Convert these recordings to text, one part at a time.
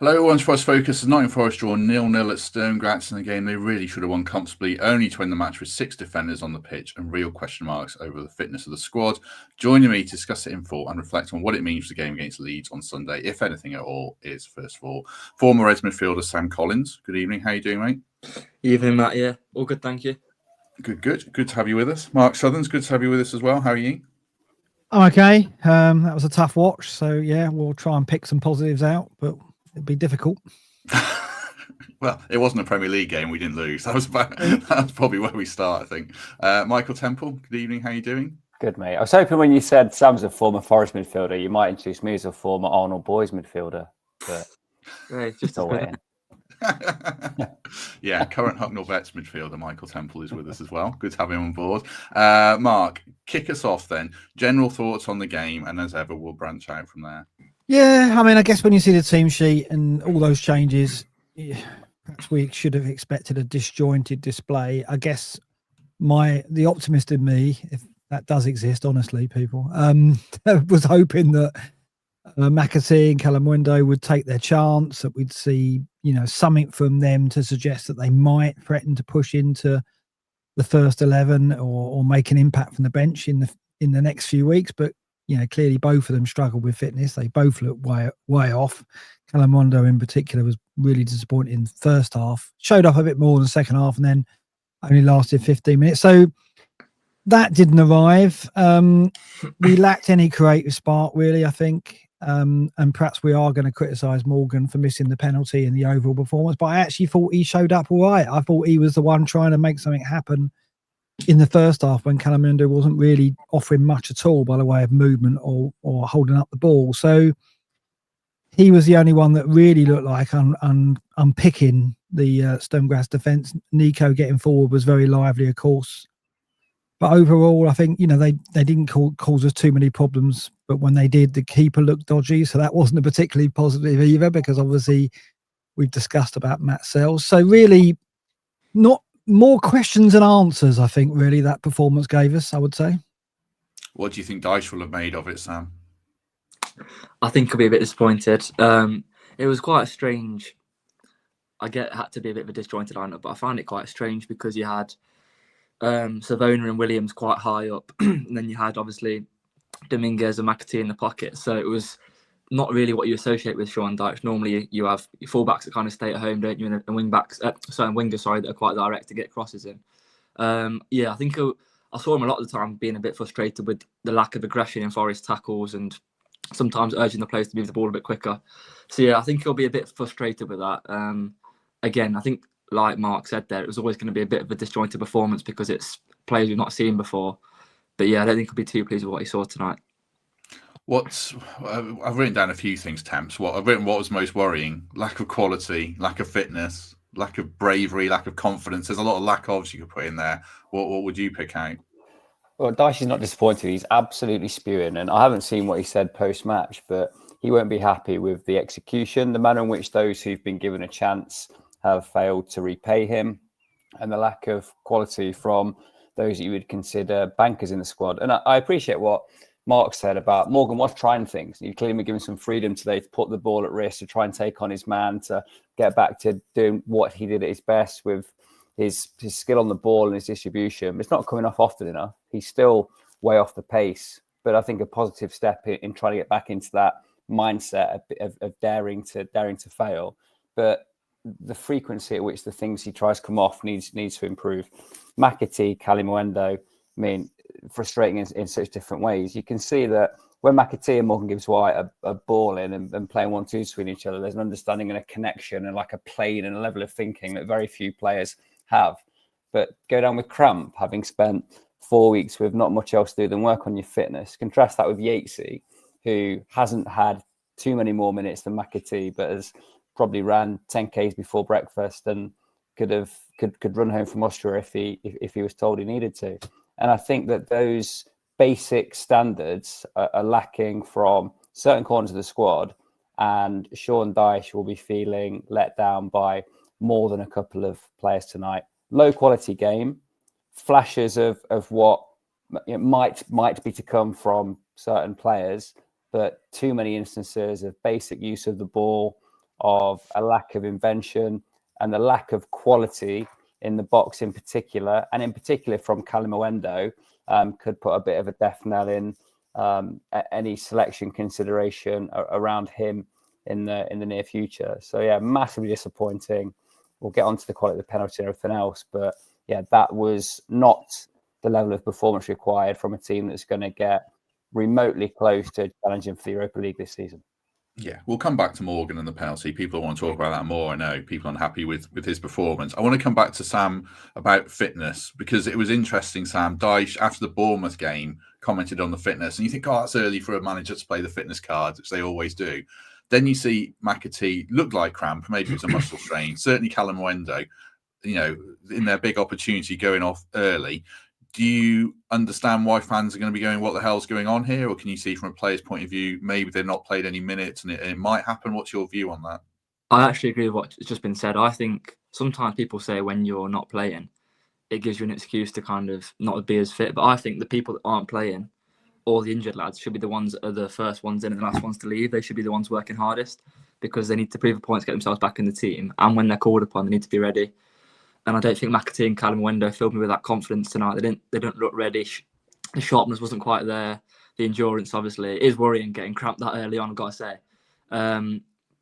Hello, everyone's first focus is Nottingham Forest draw 0-0 at Sturm Graz in a game they really should have won comfortably, only to win the match with 6 defenders on the pitch and real question marks over the fitness of the squad. Joining me to discuss it in full and reflect on what it means for the game against Leeds on Sunday, if anything at all, is first of all, former Reds midfielder Sam Collins. Good evening. How are you doing, mate? Evening, Matt. Yeah, all good, thank you. Good to have you with us. Mark Sutherns, good to have you with us as well. How are you? I'm okay. That was a tough watch. So, yeah, we'll try and pick some positives out, but it'd be difficult. Well, it wasn't a Premier League game. We didn't lose. That's probably where we start, I think. Michael Temple, good evening. How are you doing? Good, mate. I was hoping when you said Sam's a former Forest midfielder, you might introduce me as a former Arnauld boys midfielder. But Right, just still waiting. Yeah, current Hucknall Vets midfielder Michael Temple is with us as well. Good to have him on board. Mark, kick us off then. General thoughts on the game, and as ever, we'll branch out from there. Yeah, I mean, I guess when you see the team sheet and all those changes, perhaps we should have expected a disjointed display. I guess the optimist in me, if that does exist, honestly, people, was hoping that McAtee and Kalimuendo would take their chance, that we'd see, something from them to suggest that they might threaten to push into the first 11 or make an impact from the bench in the next few weeks. But clearly both of them struggled with fitness. They both looked way off. Kalimuendo in particular was really disappointing in the first half. Showed up a bit more in the second half and then only lasted 15 minutes. So that didn't arrive. We lacked any creative spark, really, I think. And perhaps we are going to criticise Morgan for missing the penalty in the overall performance. But I actually thought he showed up all right. I thought he was the one trying to make something happen in the first half when Kalimuendo wasn't really offering much at all by the way of movement or holding up the ball. So he was the only one that really looked like unpicking the Sturm Graz defence. Nico getting forward was very lively, of course. But overall, I think, they didn't cause us too many problems. But when they did, the keeper looked dodgy. So that wasn't a particularly positive either, because obviously we've discussed about Matt Sells. So really not more questions than answers, I think, really, that performance gave us, I would say. What do you think Dyche will have made of it, Sam? I think I'll be a bit disappointed. It was quite strange. It had to be a bit of a disjointed lineup, but I found it quite strange because you had Savona and Williams quite high up, and then you had obviously Dominguez and McAtee in the pocket. So it was not really what you associate with Sean Dyche. Normally you have your fullbacks that kind of stay at home, don't you, and wingers that are quite direct to get crosses in. I think I saw him a lot of the time being a bit frustrated with the lack of aggression in Forest tackles and sometimes urging the players to move the ball a bit quicker. So yeah, I think he'll be a bit frustrated with that. Again, I think like Mark said there, it was always going to be a bit of a disjointed performance because it's players we've not seen before. But yeah, I don't think he'll be too pleased with what he saw tonight. I've written down a few things, Temps. What was most worrying: lack of quality, lack of fitness, lack of bravery, lack of confidence. There's a lot of lack ofs you could put in there. What would you pick out? Well, Dyche is not disappointed. He's absolutely spewing. And I haven't seen what he said post-match, but he won't be happy with the execution, the manner in which those who've been given a chance have failed to repay him, and the lack of quality from those that you would consider bankers in the squad. And I appreciate what Mark said about Morgan was trying things. You've clearly been given some freedom today to put the ball at risk, to try and take on his man, to get back to doing what he did at his best with his skill on the ball and his distribution. But it's not coming off often enough. He's still way off the pace. But I think a positive step in trying to get back into that mindset of daring to fail. But the frequency at which the things he tries to come off needs to improve. McAtee, Kalimuendo, frustrating in such different ways. You can see that when McAtee and Morgan Gibbs-White are balling and playing 1-2 between each other, there's an understanding and a connection and like a plane and a level of thinking that very few players have. But go down with cramp, having spent 4 weeks with not much else to do than work on your fitness. Contrast that with Yatesy, who hasn't had too many more minutes than McAtee, but has probably ran 10Ks before breakfast and could run home from Austria if he was told he needed to. And I think that those basic standards are lacking from certain corners of the squad, and Sean Dyche will be feeling let down by more than a couple of players tonight. Low quality game, flashes of what might be to come from certain players, but too many instances of basic use of the ball of a lack of invention and the lack of quality in the box in particular, and in particular from Kalimuendo, could put a bit of a death knell in any selection consideration around him in the near future. So yeah, massively disappointing. We'll get onto the quality of the penalty and everything else, but yeah, that was not the level of performance required from a team that's going to get remotely close to challenging for the Europa League this season. Yeah, we'll come back to Morgan and the penalty. People want to talk about that more. I know people are unhappy with his performance. I want to come back to Sam about fitness, because it was interesting, Sam. Dyche, after the Bournemouth game, commented on the fitness, and you think, oh, that's early for a manager to play the fitness card, which they always do. Then you see McAtee look like cramp, maybe it was a muscle strain. Certainly Kalimuendo, in their big opportunity going off early. Do you understand why fans are going to be going, what the hell's going on here? Or can you see from a player's point of view, maybe they've not played any minutes and it might happen? What's your view on that? I actually agree with what's just been said. I think sometimes people say when you're not playing, it gives you an excuse to kind of not be as fit. But I think the people that aren't playing, or the injured lads, should be the ones that are the first ones in and the last ones to leave. They should be the ones working hardest, because they need to prove a point to get themselves back in the team. And when they're called upon, they need to be ready. And I don't think McAtee and Kalimuendo filled me with that confidence tonight. They don't look ready. The sharpness wasn't quite there. The endurance, obviously, it is worrying getting cramped that early on, I've got to say.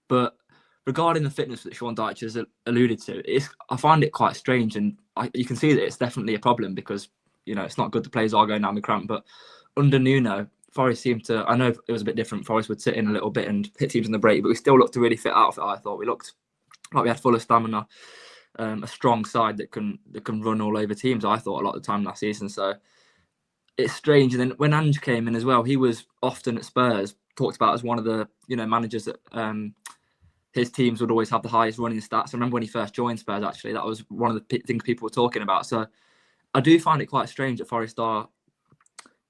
But regarding the fitness that Sean Dyche has alluded to, I find it quite strange, and you can see that it's definitely a problem, because it's not good the players are going down with cramp. But under Nuno, Forest seemed to, I know it was a bit different. Forest would sit in a little bit and hit teams in the break, but we still looked a really fit outfit. I thought we looked like we had full of stamina. A strong side that can run all over teams, I thought, a lot of the time last season. So it's strange. And then when Ange came in as well, he was often at Spurs talked about as one of the managers that his teams would always have the highest running stats. I remember when he first joined Spurs, actually, that was one of the things people were talking about. So I do find it quite strange that Forest are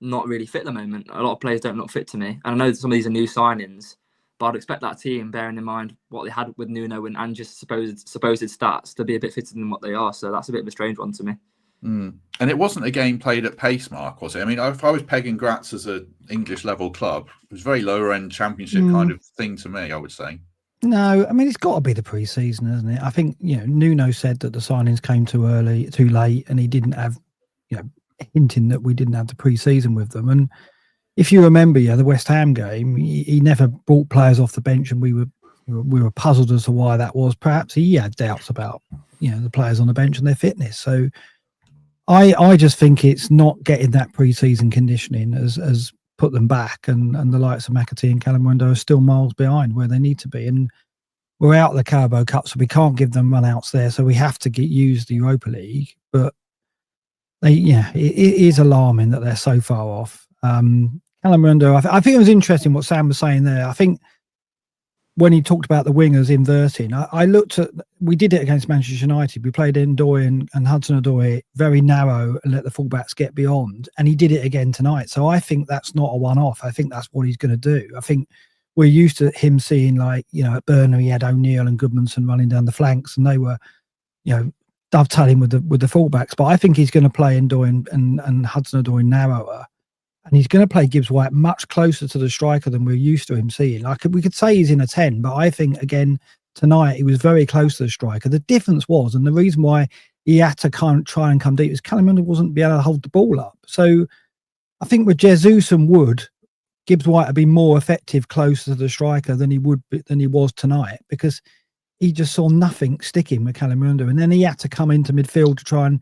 not really fit at the moment. A lot of players don't look fit to me. And I know that some of these are new signings, but I'd expect that team, bearing in mind what they had with Nuno and Ange's supposed stats, to be a bit fitter than what they are. So that's a bit of a strange one to me. And it wasn't a game played at pace, Mark, was it? I mean, if I was pegging Graz as an English level club, it was very lower end championship kind of thing to me, I would say. No, I mean, it's got to be the pre-season, hasn't it? I think, Nuno said that the signings came too late, and he didn't have, hinting that we didn't have the pre-season with them. And if you remember, the West Ham game, he never brought players off the bench, and we were puzzled as to why that was. Perhaps he had doubts about, the players on the bench and their fitness. So I just think it's not getting that pre-season conditioning as put them back, and the likes of McAtee and Kalimuendo are still miles behind where they need to be. And we're out of the Carabao Cup, so we can't give them run-outs there. So we have to use the Europa League. But it is alarming that they're so far off. Kalimuendo, I think it was interesting what Sam was saying there. I think when he talked about the wingers inverting, I looked at, we did it against Manchester United. We played Ndoye and Hudson-Odoi very narrow and let the fullbacks get beyond, and he did it again tonight. So I think that's not a one-off. I think that's what he's going to do. I think we're used to him seeing, at Burnley, he had O'Neill and Goodmanson running down the flanks, and they were, dovetailing with the fullbacks. But I think he's going to play Ndoye and Hudson-Odoi narrower. And he's going to play Gibbs-White much closer to the striker than we're used to him seeing. We could say he's in a 10, but I think, again, tonight he was very close to the striker. The difference was, and the reason why he had to try and come deep, is Kalimuendo wasn't be able to hold the ball up. So I think with Jesus and Wood, Gibbs-White would be more effective closer to the striker than he was tonight, because he just saw nothing sticking with Kalimuendo. And then he had to come into midfield to try and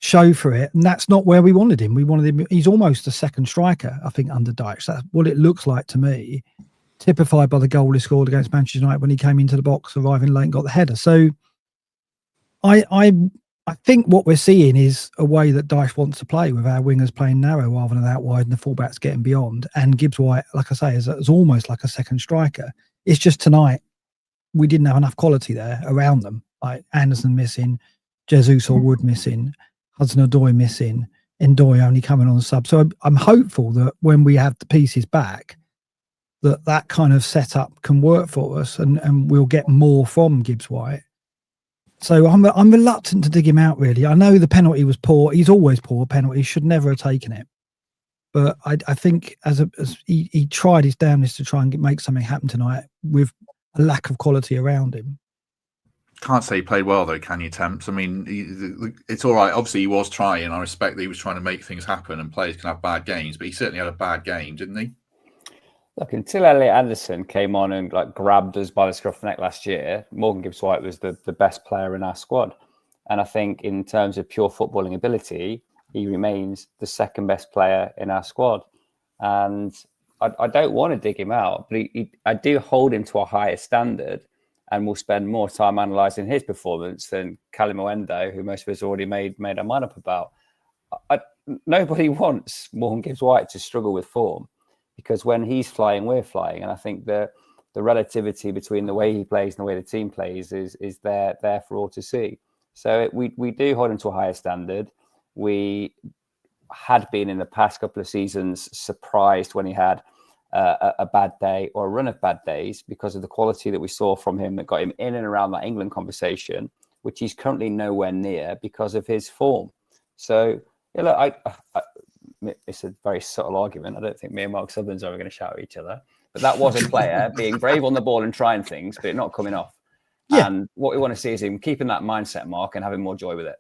show for it, and that's not where we wanted him. We wanted him, he's almost a second striker, I think, under Dyche. That's what it looks like to me, typified by the goal he scored against Manchester United when he came into the box, arriving late and got the header. So I think what we're seeing is a way that Dyche wants to play, with our wingers playing narrow rather than out wide and the fullbacks getting beyond. And Gibbs-White, like I say, is almost like a second striker. It's just tonight we didn't have enough quality there around them, like Anderson missing, Jesus or Wood missing, Hudson-Odoi missing, Ndoye only coming on the sub. So I'm hopeful that when we have the pieces back, that kind of setup can work for us, and we'll get more from Gibbs-White. So I'm reluctant to dig him out, really. I know the penalty was poor. He's always poor penalty. He should never have taken it. But I think as he tried his damnedest to try and make something happen tonight with a lack of quality around him. Can't say he played well though, can you, Temps? I mean, it's all right. Obviously, he was trying. I respect that he was trying to make things happen, and players can have bad games, but he certainly had a bad game, didn't he? Look, until Elliot Anderson came on and grabbed us by the scruff of the neck last year, Morgan Gibbs-White was the best player in our squad. And I think in terms of pure footballing ability, he remains the second best player in our squad. And I don't want to dig him out, but I do hold him to a higher standard, and we'll spend more time analysing his performance than Kalimuendo, who most of us already made our mind up about. Nobody wants Morgan Gibbs-White to struggle with form, because when he's flying, we're flying. And I think the relativity between the way he plays and the way the team plays is there for all to see. So we do hold him to a higher standard. We had been in the past couple of seasons surprised when he had a bad day or a run of bad days, because of the quality that we saw from him that got him in and around that England conversation, which he's currently nowhere near because of his form. So, look, it's a very subtle argument. I don't think me and Mark Sutherns are going to shout at each other. But that was a player being brave on the ball and trying things, but it not coming off. Yeah. And what we want to see is him keeping that mindset, Mark, and having more joy with it.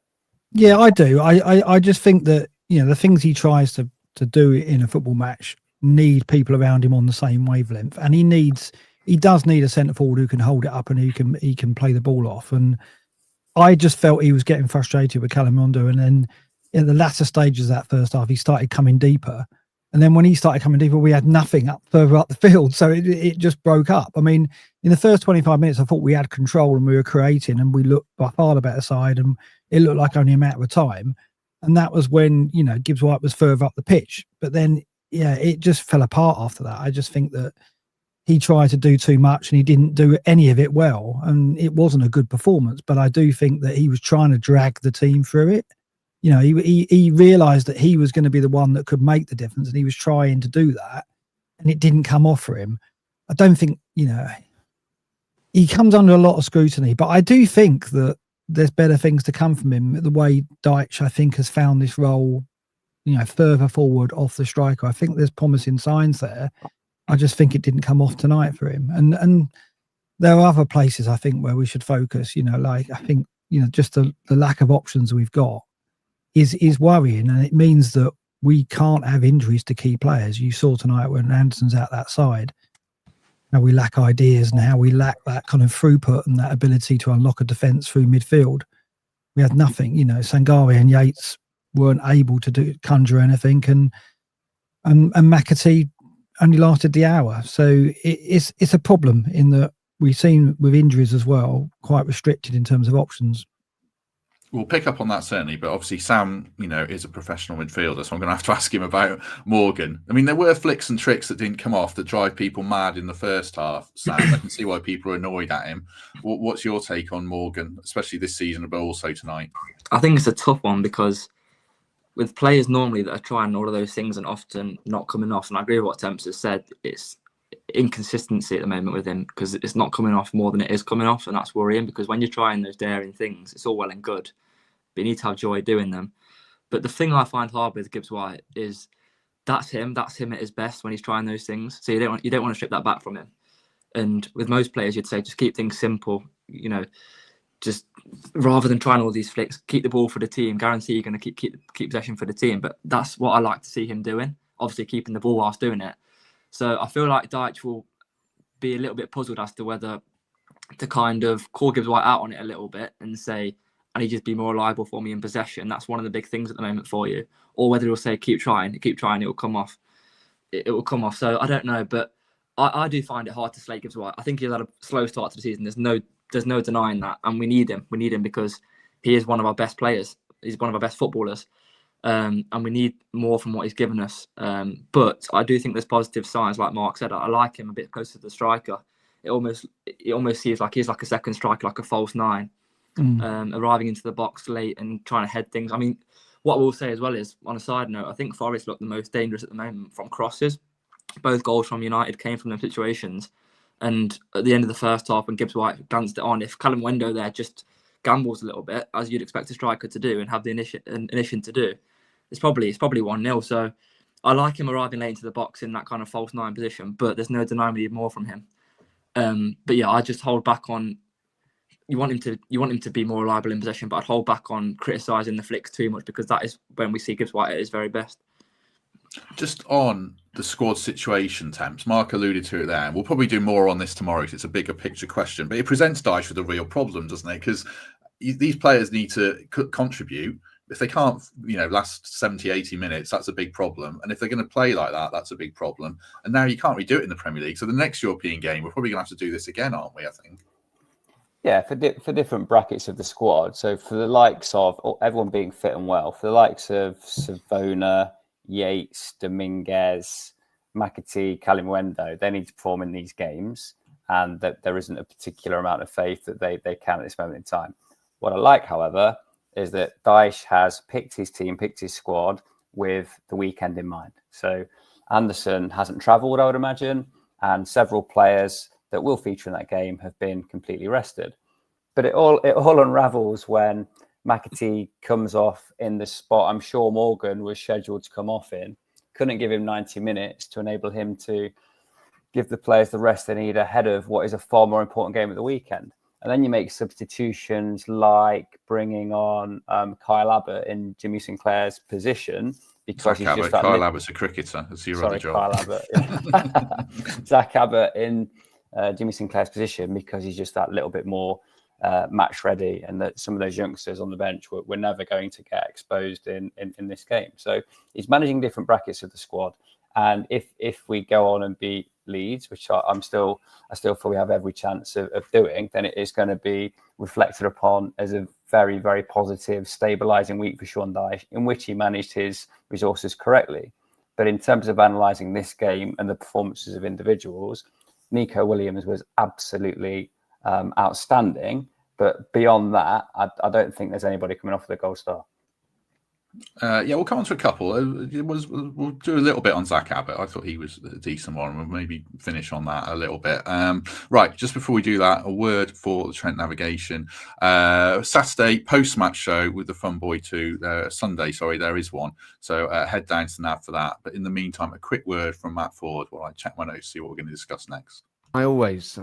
Yeah, I do. I just think that, the things he tries to do in a football match need people around him on the same wavelength. And he does need a centre forward who can hold it up and he can play the ball off. And I just felt he was getting frustrated with Kalimuendo, and then in the latter stages of that first half, he started coming deeper. And then when he started coming deeper, we had nothing further up the field. So it just broke up. I mean, in the first 25 minutes, I thought we had control and we were creating and we looked by far the better side, and it looked like only a matter of time. And that was when, Gibbs-White was further up the pitch. But then, it just fell apart after that. I just think that he tried to do too much and he didn't do any of it well. And it wasn't a good performance. But I do think that he was trying to drag the team through it. He realised that he was going to be the one that could make the difference, and he was trying to do that, and it didn't come off for him. I don't think, he comes under a lot of scrutiny, but I do think that there's better things to come from him. The way Dyche, I think, has found this role, further forward off the striker. I think there's promising signs there. I just think it didn't come off tonight for him. And there are other places, I think, where we should focus, I think, just the lack of options we've got is worrying, and it means that we can't have injuries to key players. You saw tonight when Anderson's out that side, how we lack ideas and how we lack that kind of throughput and that ability to unlock a defence through midfield. We had nothing, Sangare and Yates weren't able to conjure anything, and McAtee only lasted the hour. So it's a problem in that we've seen with injuries as well, quite restricted in terms of options. We'll pick up on that certainly, but obviously Sam, is a professional midfielder, so I'm going to have to ask him about Morgan. I mean, there were flicks and tricks that didn't come off that drive people mad in the first half, Sam. I can see why people are annoyed at him. What's your take on Morgan, especially this season, but also tonight? I think it's a tough one, because with players normally that are trying all of those things and often not coming off, and I agree with what Temps has said, it's inconsistency at the moment with him, because it's not coming off more than it is coming off, and that's worrying, because when you're trying those daring things, it's all well and good, but you need to have joy doing them. But the thing I find hard with Gibbs-White is that's him at his best when he's trying those things. So you don't want to strip that back from him. And with most players, you'd say just keep things simple, just rather than trying all these flicks, keep the ball for the team, guarantee you're going to keep possession for the team. But that's what I like to see him doing, obviously keeping the ball whilst doing it. So I feel like Dyche will be a little bit puzzled as to whether to kind of call Gibbs-White out on it a little bit and say, I need you to be more reliable for me in possession. That's one of the big things at the moment for you. Or whether he'll say, keep trying, it will come off. It will come off. So I don't know, but I do find it hard to slate Gibbs-White. I think he's had a slow start to the season. There's no denying that. And we need him. We need him because he is one of our best players. He's one of our best footballers. And we need more from what he's given us. But I do think there's positive signs, like Mark said. I like him a bit closer to the striker. It almost seems like he's like a second striker, like a false nine. Arriving into the box late and trying to head things. I mean, what we'll say as well is, on a side note, I think Forest look the most dangerous at the moment from crosses. Both goals from United came from them situations. And at the end of the first half, when Gibbs-White glanced it on, if Kalimuendo there just gambles a little bit, as you'd expect a striker to do and have the initiative to do, it's probably 1-0. So I like him arriving late into the box in that kind of false nine position, but there's no denying we need more from him. But yeah, I just hold back on. You want him to be more reliable in possession, but I'd hold back on criticising the flicks too much, because that is when we see Gibbs-White at his very best. Just on the squad situation, Temps, Mark alluded to it there, and we'll probably do more on this tomorrow because it's a bigger picture question, but it presents Dyche with a real problem, doesn't it? Because these players need to contribute. If they can't, last 70, 80 minutes, that's a big problem. And if they're going to play like that, that's a big problem. And now you can't redo it in the Premier League. So the next European game, we're probably going to have to do this again, aren't we, I think? Yeah, for different brackets of the squad. So for the likes of everyone being fit and well, for the likes of Savona, Yates, Dominguez, McAtee, Kalimuendo, they need to perform in these games, and that there isn't a particular amount of faith that they can at this moment in time. What I like, however, is that Dyche has picked his team, picked his squad with the weekend in mind. So Anderson hasn't travelled, I would imagine, and several players that will feature in that game have been completely rested. But it all unravels when McAtee comes off in the spot I'm sure Morgan was scheduled to come off in. Couldn't give him 90 minutes to enable him to give the players the rest they need ahead of what is a far more important game at the weekend. And then you make substitutions like bringing on Kyle Abbott in Jimmy Sinclair's position. Because he's just Kyle Abbott's a cricketer. That's your other job. Kyle Abbott. Yeah. Zach Abbott in Jimmy Sinclair's position, because he's just that little bit more match ready, and that some of those youngsters on the bench were never going to get exposed in this game. So he's managing different brackets of the squad. And if we go on and beat Leeds, which I still feel we have every chance of doing, then it is going to be reflected upon as a very, very positive, stabilising week for Sean Dyche, in which he managed his resources correctly. But in terms of analysing this game and the performances of individuals, Nico Williams was absolutely outstanding. But beyond that, I don't think there's anybody coming off with a gold star. We'll come on to a couple. We'll do a little bit on Zach Abbott. I thought he was a decent one. We'll maybe finish on that a little bit. Right, just before we do that, a word for the Trent Navigation. Saturday post-match show with the Fun Boy 2. Sunday, sorry, there is one. So head down to Nav for that. But in the meantime, a quick word from Matt Ford while I check my notes, see what we're going to discuss next. I always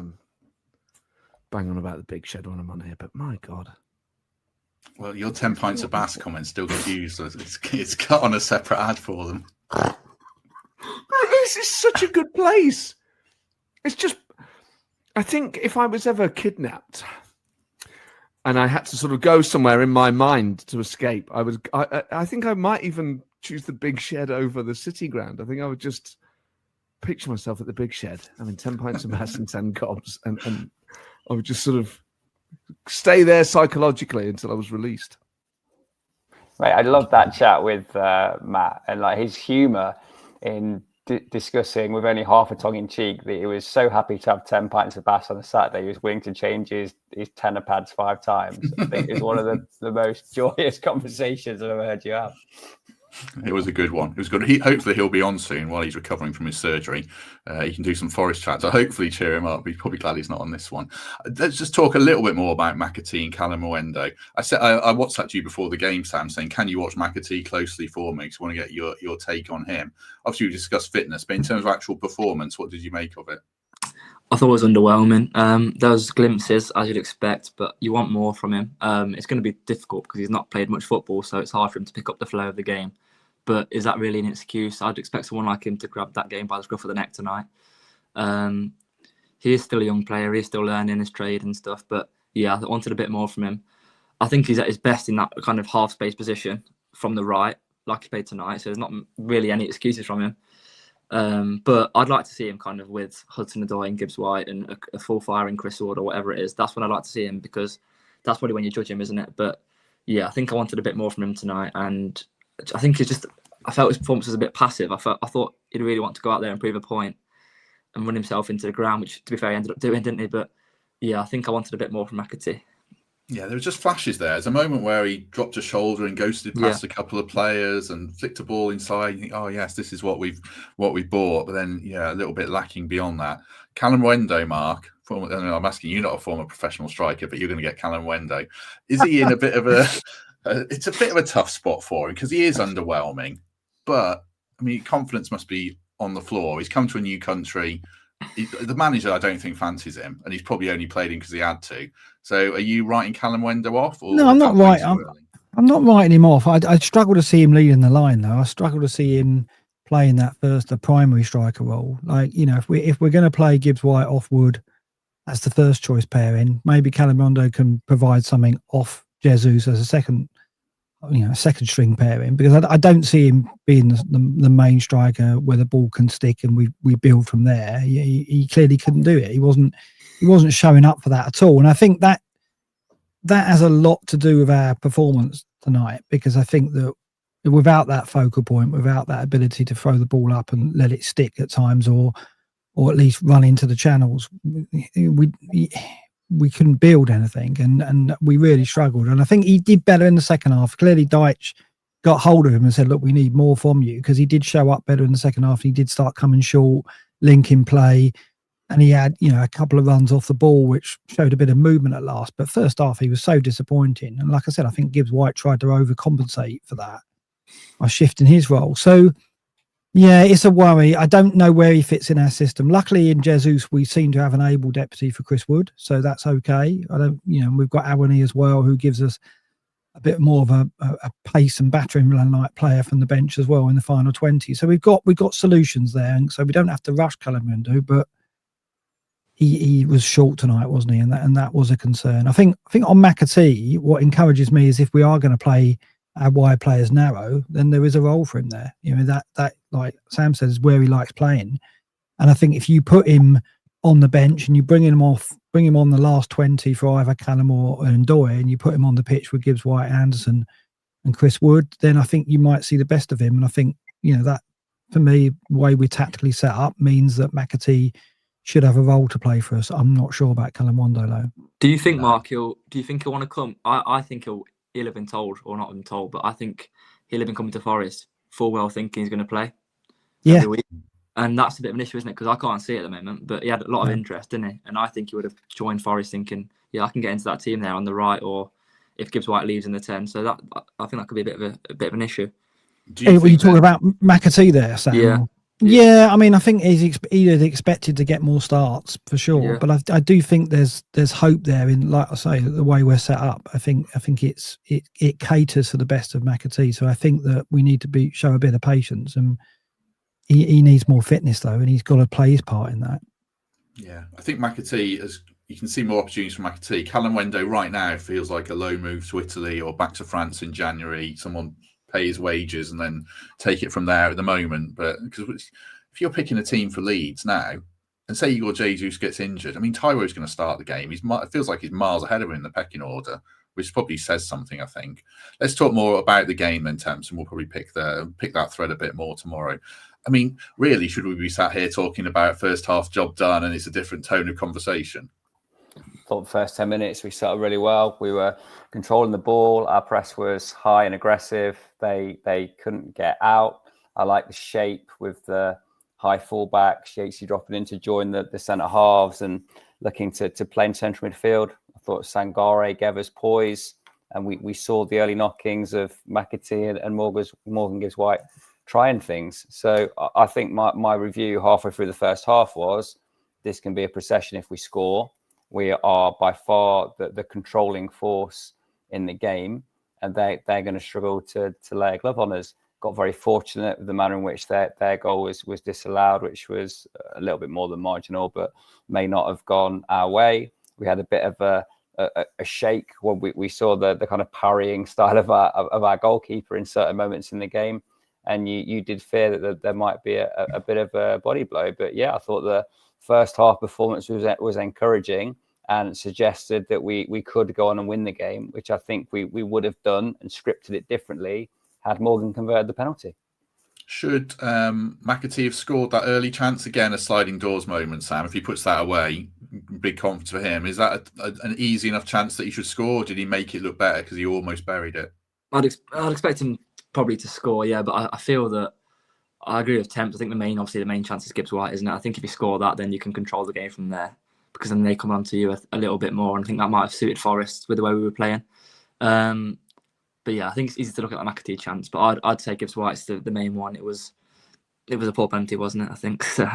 bang on about the big shed when I'm on here, but my God. Well, your 10 pints of Bass comment still gets used. It's cut on a separate ad for them. This is such a good place. It's just, I think if I was ever kidnapped and I had to sort of go somewhere in my mind to escape, I think I might even choose the big shed over the city ground. I think I would just picture myself at the big shed, having 10 pints of Bass and 10 gobs, and I would just sort of stay there psychologically until I was released. Right, I love that chat with Matt, and like his humour in discussing with only half a tongue in cheek that he was so happy to have 10 pints of Bass on a Saturday. He was willing to change his tenner pads 5 times. I think it's one of the most joyous conversations I've ever heard you have. It was a good one. It was good. Hopefully he'll be on soon while he's recovering from his surgery. He can do some forest chat. So hopefully cheer him up. He's probably glad he's not on this one. Let's just talk a little bit more about McAtee and Kalimuendo. I WhatsApped you before the game, Sam, saying, can you watch McAtee closely for me? Because I want to get your take on him. Obviously, we discussed fitness, but in terms of actual performance, what did you make of it? I thought it was underwhelming. There was glimpses, as you'd expect, but you want more from him. It's going to be difficult because he's not played much football, so it's hard for him to pick up the flow of the game. But is that really an excuse? I'd expect someone like him to grab that game by the scruff of the neck tonight. He is still a young player. He's still learning his trade and stuff. But yeah, I wanted a bit more from him. I think he's at his best in that kind of half space position from the right, like he played tonight. So there's not really any excuses from him. But I'd like to see him kind of with Hudson-Odoi and Gibbs-White and a full firing Chris Ward or whatever it is. That's when I'd like to see him, because that's probably when you judge him, isn't it? But yeah, I think I wanted a bit more from him tonight. And I think I felt his performance was a bit passive. I thought he'd really want to go out there and prove a point and run himself into the ground, which, to be fair, he ended up doing, didn't he? But yeah, I think I wanted a bit more from McAtee. Yeah, there were just flashes there. There's a moment where he dropped a shoulder and ghosted past a couple of players and flicked a ball inside. You think, oh yes, this is what we bought. But then, yeah, a little bit lacking beyond that. Kalimuendo, Mark. I'm asking you, not a former professional striker, but you're going to get Kalimuendo. Is he in a bit of a? It's a bit of a tough spot for him because he is underwhelming. But I mean, confidence must be on the floor. He's come to a new country. The manager, I don't think fancies him, and he's probably only played him because he had to. So, are you writing Kalimuendo off? Or No, I'm not right. I'm not writing him off. I struggle to see him leading the line, though. I struggle to see him playing the primary striker role. Like, you know, if we're going to play Gibbs-White off Wood as the first choice pairing, maybe Kalimuendo can provide something off Jesus as a second string pairing, because I don't see him being the main striker where the ball can stick and we build from there. He clearly couldn't do it. He wasn't showing up for that at all. And I think that has a lot to do with our performance tonight, because I think that without that focal point, without that ability to throw the ball up and let it stick at times, or at least run into the channels, we couldn't build anything, and we really struggled. And I think he did better in the second half. Clearly, Dyche got hold of him and said, "Look, we need more from you," because he did show up better in the second half. He did start coming short, linking play, and he had a couple of runs off the ball, which showed a bit of movement at last. But first half, he was so disappointing. And like I said, I think Gibbs-White tried to overcompensate for that by shifting his role. So, yeah, it's a worry. I don't know where he fits in our system. Luckily, in Jesus, we seem to have an able deputy for Chris Wood, so that's okay. We've got Awani as well, who gives us a bit more of a pace and battering like player from the bench as well in the final 20. So we've got solutions there, and so we don't have to rush Kalimuendo, but he was short tonight, wasn't he? And that was a concern. I think on McAtee, what encourages me is if we are going to play our wide players narrow, then there is a role for him there. That like Sam says, is where he likes playing. And I think if you put him on the bench and you bring him on the last 20 for either Callum or Ndoye, and you put him on the pitch with Gibbs-White, Anderson and Chris Wood, then I think you might see the best of him. And I think, that for me, the way we're tactically set up means that McAtee should have a role to play for us. I'm not sure about Kalimuendo though. Do you think, Mark, he'll want to come? I think he'll have been told, or not been told, but I think he'll have been coming to Forest full well thinking he's going to play. Yeah. And that's a bit of an issue, isn't it? Because I can't see it at the moment, but he had a lot of interest, didn't he? And I think he would have joined Forest thinking, yeah, I can get into that team there on the right, or if Gibbs-White leaves in the 10. So that, I think that could be a bit of an issue. Were you talking about McAtee there, Sam? Yeah. Yeah, I mean, I think he had expected to get more starts for sure, Yeah. but I do think there's hope there in, like I say, the way we're set up. I think it caters for the best of McAtee. So I think that we need to show a bit of patience, and he needs more fitness though, and he's got to play his part in that. Yeah, I think McAtee, as you can see more opportunities for McAtee. Kalimuendo right now feels like a low move to Italy or back to France in January. Someone pay his wages and then take it from there at the moment. But because if you're picking a team for Leeds now, and say Igor Jesus gets injured, I mean, Taiwo's going to start the game. It feels like he's miles ahead of him in the pecking order, which probably says something, I think. Let's talk more about the game then, Temps, and we'll probably pick that thread a bit more tomorrow. I mean, really, should we be sat here talking about first half job done and it's a different tone of conversation? I thought the first 10 minutes we started really well. We were controlling the ball. Our press was high and aggressive. They couldn't get out. I like the shape with the high fullback, Shakesy dropping in to join the centre halves and looking to play in central midfield. I thought Sangare gave us poise, and we saw the early knockings of McAtee and Morgan Gibbs-White trying things. So I think my review halfway through the first half was, this can be a procession if we score. We are by far the controlling force in the game, and they're going to struggle to lay a glove on us. Got very fortunate with the manner in which their goal was disallowed, which was a little bit more than marginal, but may not have gone our way. We had a bit of a shake when we saw the kind of parrying style of our goalkeeper in certain moments in the game, and you did fear that there might be a bit of a body blow. But yeah, I thought the first half performance was encouraging and suggested that we could go on and win the game, which I think we would have done and scripted it differently had Morgan converted the penalty. Should McAtee have scored that early chance? Again, a sliding doors moment, Sam. If he puts that away, big confidence for him. Is that an easy enough chance that he should score? Or did he make it look better because he almost buried it? I'd expect him probably to score, yeah, but I feel that I agree with Temps. I think the main chance is Gibbs-White, isn't it? I think if you score that, then you can control the game from there, because then they come onto you a little bit more, and I think that might have suited Forest with the way we were playing. But yeah, I think it's easy to look at the McAtee chance, but I'd say Gibbs-White's the main one. It was a poor penalty, wasn't it? I think so.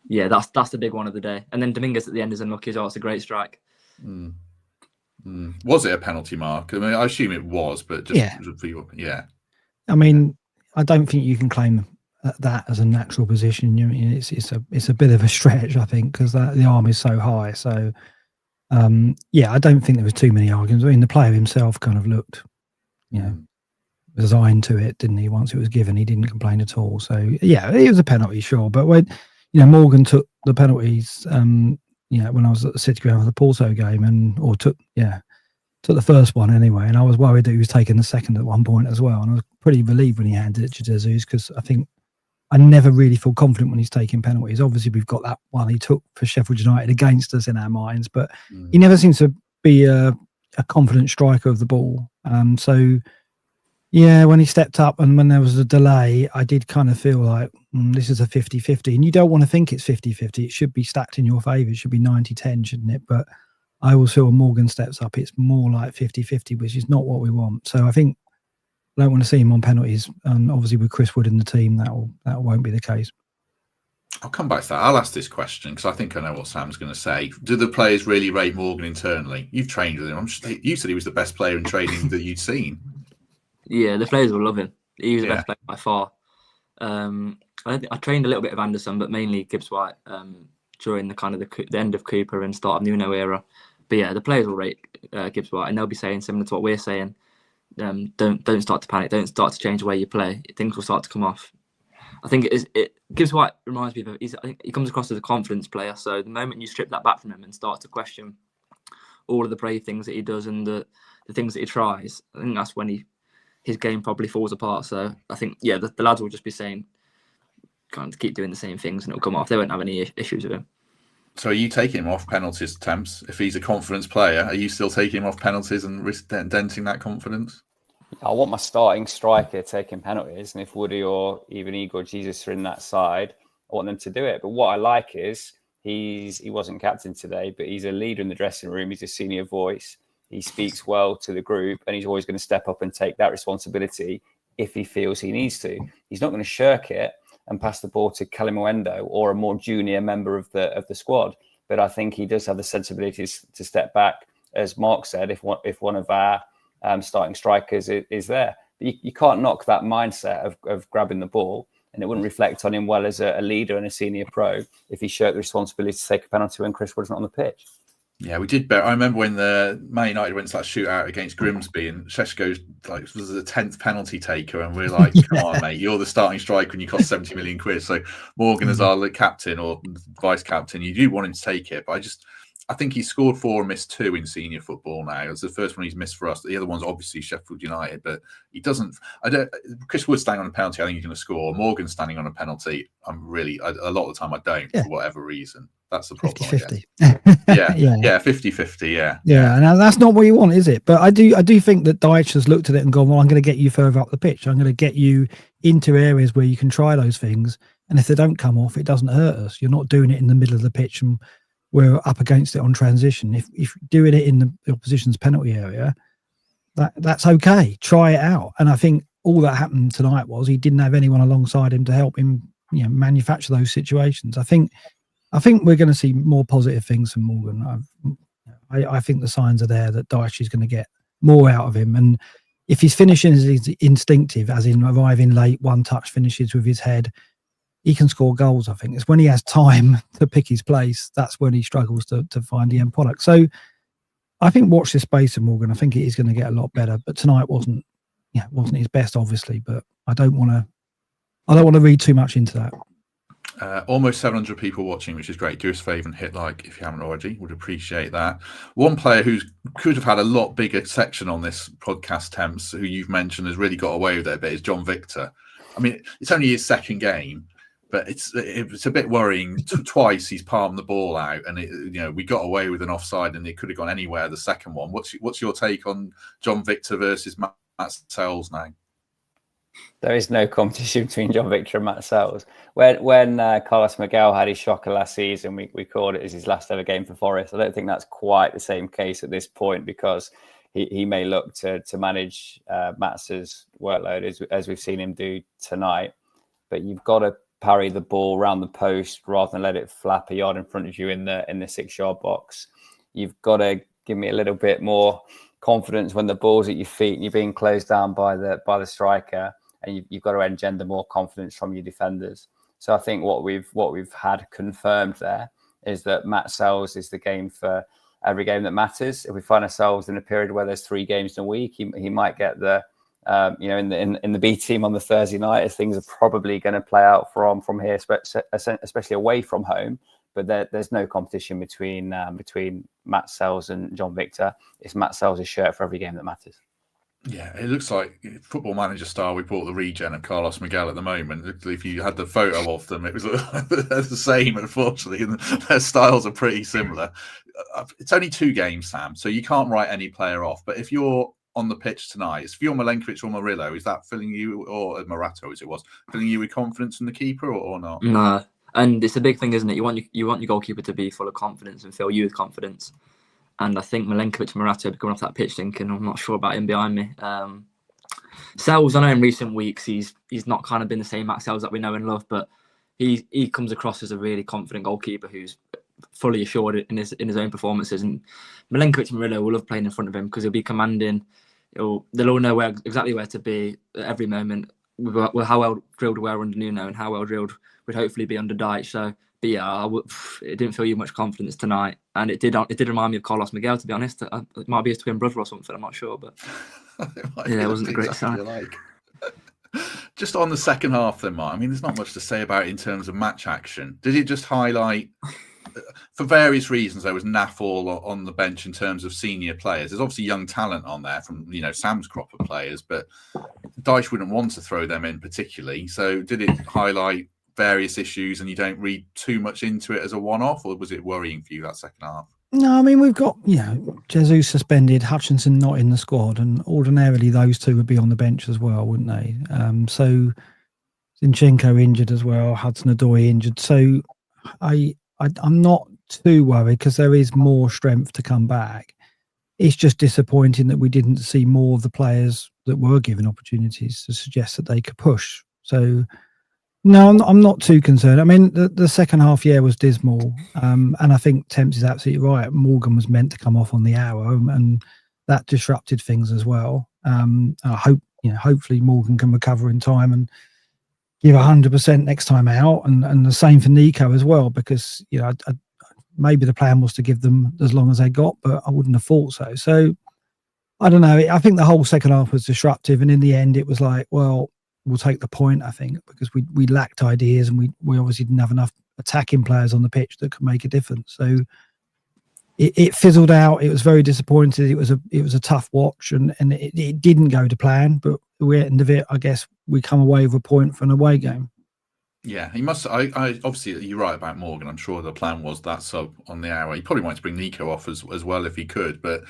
Yeah, that's the big one of the day. And then Dominguez at the end is unlucky as well. It's a great strike. Was it a penalty, Mark? I mean, I assume it was, but just for your, I mean, I don't think you can claim that as a natural position. You know, it's a bit of a stretch, I think, because the arm is so high. So, I don't think there was too many arguments. I mean, the player himself kind of looked, resigned to it, didn't he? Once it was given, he didn't complain at all. So, yeah, it was a penalty, sure. But when Morgan took the penalties, when I was at the City Ground for the Porto game, took the first one anyway, and I was worried that he was taking the second at one point as well. And I was pretty relieved when he handed it to Jesus, because I think I never really feel confident when he's taking penalties. Obviously, we've got that one he took for Sheffield United against us in our minds, but he never seems to be a confident striker of the ball. When he stepped up and when there was a delay, I did kind of feel like this is a 50-50. And you don't want to think it's 50-50. It should be stacked in your favour. It should be 90-10, shouldn't it? But I always feel when Morgan steps up, it's more like 50-50, which is not what we want. So I think I don't want to see him on penalties. And obviously with Chris Wood in the team, that won't be the case. I'll come back to that. I'll ask this question because I think I know what Sam's going to say. Do the players really rate Morgan internally? You've trained with him. You said he was the best player in training that you'd seen. Yeah, the players will love him. He was the best player by far. I trained a little bit of Anderson, but mainly Gibbs-White during the end of Cooper and start of Nuno era. But yeah, the players will rate Gibbs-White, and they'll be saying similar to what we're saying. Don't start to panic. Don't start to change the way you play. Things will start to come off. I think Gibbs-White reminds me of. I think he comes across as a confidence player. So the moment you strip that back from him and start to question all of the brave things that he does and the things that he tries, I think that's when his game probably falls apart. So I think, the lads will just be saying, kind of keep doing the same things and it'll come off. They won't have any issues with him. So are you taking him off penalties attempts? If he's a confidence player, are you still taking him off penalties and denting that confidence? I want my starting striker taking penalties. And if Woody or even Igor Jesus are in that side, I want them to do it. But what I like is he wasn't captain today, but he's a leader in the dressing room. He's a senior voice. He speaks well to the group, and he's always going to step up and take that responsibility if he feels he needs to. He's not going to shirk it and pass the ball to Kalimuendo or a more junior member of the squad. But I think he does have the sensibilities to step back, as Mark said, if one of our starting strikers is there. But you can't knock that mindset of grabbing the ball, and it wouldn't reflect on him well as a leader and a senior pro if he shirked the responsibility to take a penalty when Chris Wood's not on the pitch. Yeah, we did. I remember when the Man United went to that shootout against Grimsby, and Šeško's was the 10th penalty taker, and we're like, "Come on, mate, you're the starting striker, and you cost 70 million quid." So Morgan, as our captain or vice captain, you do want him to take it, but I think he scored 4 and missed 2 in senior football now. It's the first one he's missed for us. The other one's obviously Sheffield United, but he doesn't. Chris Wood standing on a penalty, I think he's going to score. Morgan standing on a penalty, a lot of the time I don't for whatever reason. That's the problem. 50-50. Yeah, 50-50. Yeah, and that's not what you want, is it? But I do think that Dyche has looked at it and gone, well, I'm going to get you further up the pitch. I'm going to get you into areas where you can try those things. And if they don't come off, it doesn't hurt us. You're not doing it in the middle of the pitch and we're up against it on transition. If you're doing it in the opposition's penalty area, that's okay. Try it out. And I think all that happened tonight was he didn't have anyone alongside him to help him, manufacture those situations. I think we're going to see more positive things from Morgan. I think the signs are there that Dyche is going to get more out of him. And if his finishing is instinctive, as in arriving late, one-touch finishes with his head, he can score goals, I think. It's when he has time to pick his place, that's when he struggles to find the end product. So I think watch this space of Morgan. I think it is going to get a lot better. But tonight wasn't his best, obviously. But I don't want to read too much into that. Almost 700 people watching, which is great. Do us a favour and hit like if you haven't already. Would appreciate that. One player who could have had a lot bigger section on this podcast, Temps, who you've mentioned, has really got away with it a bit, is John Victor. I mean, it's only his second game, but it's a bit worrying. Twice he's palmed the ball out, and we got away with an offside, and it could have gone anywhere. The second one. What's your take on John Victor versus Matt Sells now? There is no competition between John Victor and Matt Sells. When Carlos Miguel had his shocker last season, we called it as his last ever game for Forest. I don't think that's quite the same case at this point, because he may look to manage Matt's workload as we've seen him do tonight. But you've got to parry the ball around the post rather than let it flap a yard in front of you in the 6-yard box. You've got to give me a little bit more confidence when the ball's at your feet and you're being closed down by the striker, and you've got to engender more confidence from your defenders. So I think what we've had confirmed there is that Matt Sells is the game for every game that matters. If we find ourselves in a period where there's 3 games in a week, he might get the in the B team on the Thursday night, as things are probably going to play out from here, especially away from home. But there's no competition between Matt Sells and John Victor. It's Matt Sells' shirt for every game that matters. Yeah, it looks like Football Manager style. We bought the regen of Carlos Miguel at the moment. If you had the photo of them, it was the same, unfortunately, and their styles are pretty similar. It's only 2 games, Sam, so you can't write any player off. But if you're on the pitch tonight, if you're Milenkovic or Murillo, is that filling you, or Morato as it was, filling you with confidence in the keeper or not? No, and it's a big thing, isn't it? You want your goalkeeper to be full of confidence and fill you with confidence. And I think Milenkovic and Morato are coming off that pitch thinking, I'm not sure about him behind me. Sells, I know in recent weeks he's not kind of been the same Matt Sells that we know and love, but he comes across as a really confident goalkeeper who's fully assured in his own performances. And Milenkovic and Murillo will love playing in front of him because he'll be commanding. They'll all know exactly where to be at every moment. With how well drilled we are under Nuno and how well drilled we'd hopefully be under Dyche. So, but yeah, it didn't fill you much confidence tonight, and it did remind me of Carlos Miguel, to be honest. It might be his twin brother or something. I'm not sure, but it wasn't a great sign. Just on the second half, then, Mark. I mean, there's not much to say about it in terms of match action. Did it just highlight? For various reasons, there was naff all on the bench in terms of senior players. There's obviously young talent on there from Sam's crop of players, but Dyche wouldn't want to throw them in particularly. So did it highlight various issues and you don't read too much into it as a one-off, or was it worrying for you that second half? No, I mean, we've got, Jesus suspended, Hutchinson not in the squad, and ordinarily those two would be on the bench as well, wouldn't they? So Zinchenko injured as well, Hudson-Odoi injured. So I'm not too worried because there is more strength to come back. It's just disappointing that we didn't see more of the players that were given opportunities to suggest that they could push. So, no, I'm not too concerned. I mean, the second half, was dismal. And I think Temps is absolutely right. Morgan was meant to come off on the hour, and that disrupted things as well. I hope, hopefully Morgan can recover in time and give 100% next time out, and the same for Nico as well, because maybe the plan was to give them as long as they got, but I wouldn't have thought so. So I don't know. I think the whole second half was disruptive, and in the end, it was like, well, we'll take the point. I think because we lacked ideas, and we obviously didn't have enough attacking players on the pitch that could make a difference. So it fizzled out. It was very disappointing. It was a tough watch, and it didn't go to plan, but at the end of it, I guess we come away with a point for an away game. Yeah, he must. I obviously, you're right about Morgan. I'm sure the plan was that sub on the hour. He probably wanted to bring Nico off as well if he could, but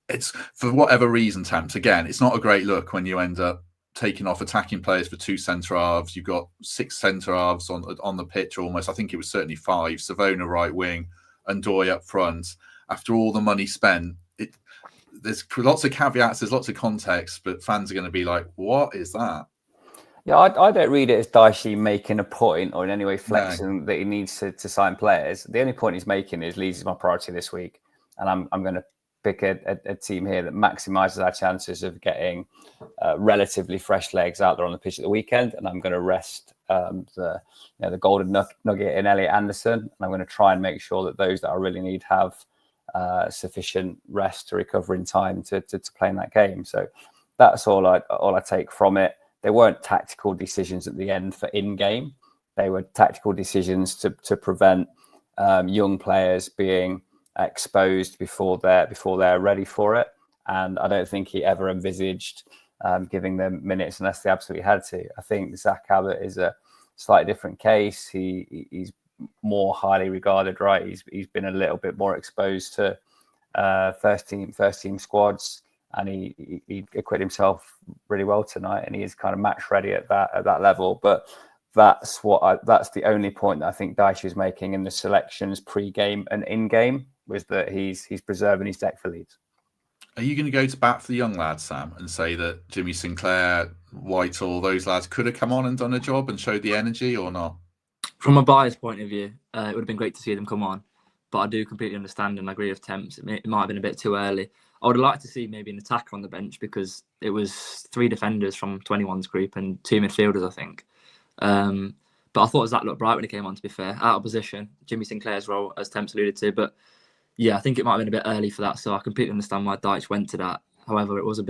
it's for whatever reason, Temps. Again, it's not a great look when you end up taking off attacking players for 2 centre halves. You've got 6 centre halves on the pitch almost. I think it was certainly 5. Savona right wing and Doy up front. After all the money spent, there's lots of caveats, there's lots of context, but fans are going to be like, what is that? Yeah, I don't read it as Dyche making a point or in any way flexing that he needs to sign players. The only point he's making is Leeds is my priority this week, and I'm going to pick a team here that maximises our chances of getting relatively fresh legs out there on the pitch at the weekend, and I'm going to rest the golden nugget in Elliot Anderson, and I'm going to try and make sure that those that I really need have sufficient rest to recover in time to play in that game. So that's all I take from it. They weren't tactical decisions at the end for in-game. They were tactical decisions to prevent young players being exposed before they're ready for it. And I don't think he ever envisaged giving them minutes unless they absolutely had to. I think Zach Abbott is a slightly different case. He's more highly regarded, right? He's been a little bit more exposed to first team squads, and he acquitted himself really well tonight, and he is kind of match ready at that level. But that's the only point that I think Dyche is making in the selections pre-game and in-game, was that he's preserving his deck for Leeds. Are you going to go to bat for the young lads, Sam, and say that Jimmy Sinclair, Whitehall, those lads could have come on and done a job and showed the energy, or not? From a buyer's point of view, it would have been great to see them come on, but I do completely understand and agree with Temps. It might have been a bit too early. I would have liked to see maybe an attacker on the bench because it was 3 defenders from 21's group and 2 midfielders, I think. But I thought Zach looked bright when he came on, to be fair. Out of position, Jimmy Sinclair's role, as Temps alluded to. But yeah, I think it might have been a bit early for that. So I completely understand why Dyche went to that. However, it was